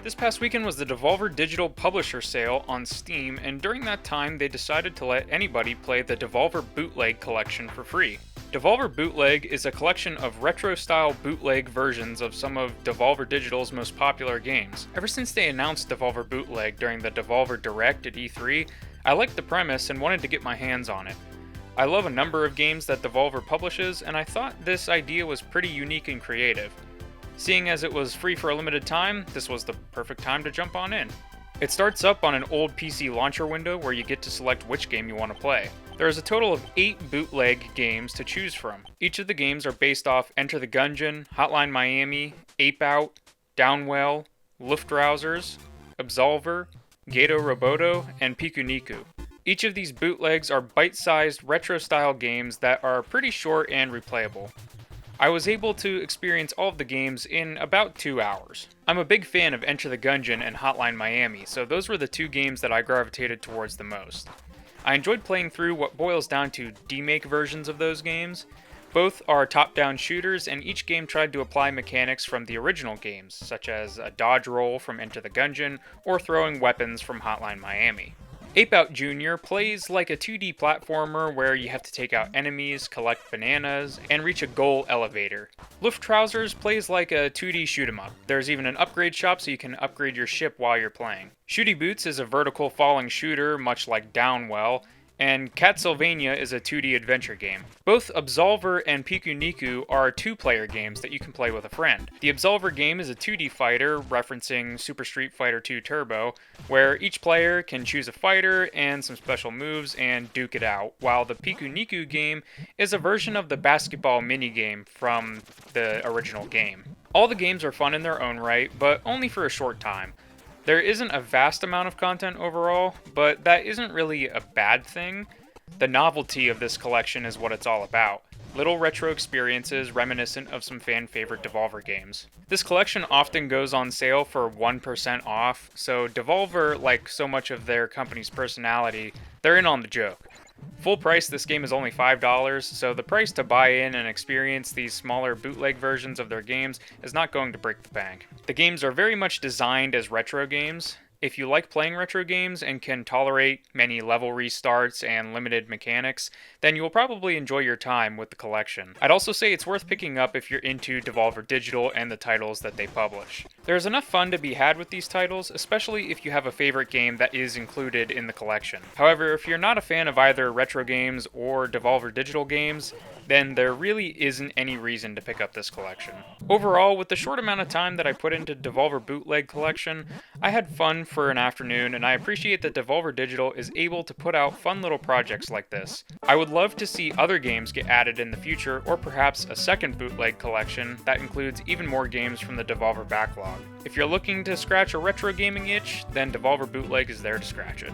This past weekend was the Devolver Digital Publisher Sale on Steam, and during that time they decided to let anybody play the Devolver Bootleg Collection for free. Devolver Bootleg is a collection of retro-style bootleg versions of some of Devolver Digital's most popular games. Ever since they announced Devolver Bootleg during the Devolver Direct at E3, I liked the premise and wanted to get my hands on it. I love a number of games that Devolver publishes, and I thought this idea was pretty unique and creative. Seeing as it was free for a limited time, this was the perfect time to jump on in. It starts up on an old PC launcher window where you get to select which game you want to play. There is a total of 8 bootleg games to choose from. Each of the games are based off Enter the Gungeon, Hotline Miami, Ape Out, Downwell, Luftrausers, Absolver, Gato Roboto, and Piku Niku. Each of these bootlegs are bite-sized retro-style games that are pretty short and replayable. I was able to experience all of the games in about 2 hours. I'm a big fan of Enter the Gungeon and Hotline Miami, so those were the 2 games that I gravitated towards the most. I enjoyed playing through what boils down to demake versions of those games. Both are top-down shooters, and each game tried to apply mechanics from the original games, such as a dodge roll from Enter the Gungeon or throwing weapons from Hotline Miami. Ape Out Jr. plays like a 2D platformer where you have to take out enemies, collect bananas, and reach a goal elevator. Luftrausers plays like a 2D shoot-'em-up. There's even an upgrade shop so you can upgrade your ship while you're playing. Shooty Boots is a vertical falling shooter, much like Downwell, and Castlevania is a 2D adventure game. Both Absolver and Piku Niku are 2-player games that you can play with a friend. The Absolver game is a 2D fighter, referencing Super Street Fighter 2 Turbo, where each player can choose a fighter and some special moves and duke it out, while the Piku Niku game is a version of the basketball minigame from the original game. All the games are fun in their own right, but only for a short time. There isn't a vast amount of content overall, but that isn't really a bad thing. The novelty of this collection is what it's all about. Little retro experiences reminiscent of some fan-favorite Devolver games. This collection often goes on sale for 1% off, so Devolver, like so much of their company's personality, they're in on the joke. Full price, this game is only $5, so the price to buy in and experience these smaller bootleg versions of their games is not going to break the bank. The games are very much designed as retro games. If you like playing retro games and can tolerate many level restarts and limited mechanics, then you will probably enjoy your time with the collection. I'd also say it's worth picking up if you're into Devolver Digital and the titles that they publish. There's enough fun to be had with these titles, especially if you have a favorite game that is included in the collection. However, if you're not a fan of either retro games or Devolver Digital games, then there really isn't any reason to pick up this collection. Overall, with the short amount of time that I put into Devolver Bootleg Collection, I had fun for an afternoon, and I appreciate that Devolver Digital is able to put out fun little projects like this. I would love to see other games get added in the future, or perhaps a second bootleg collection that includes even more games from the Devolver Backlog. If you're looking to scratch a retro gaming itch, then Devolver Bootleg is there to scratch it.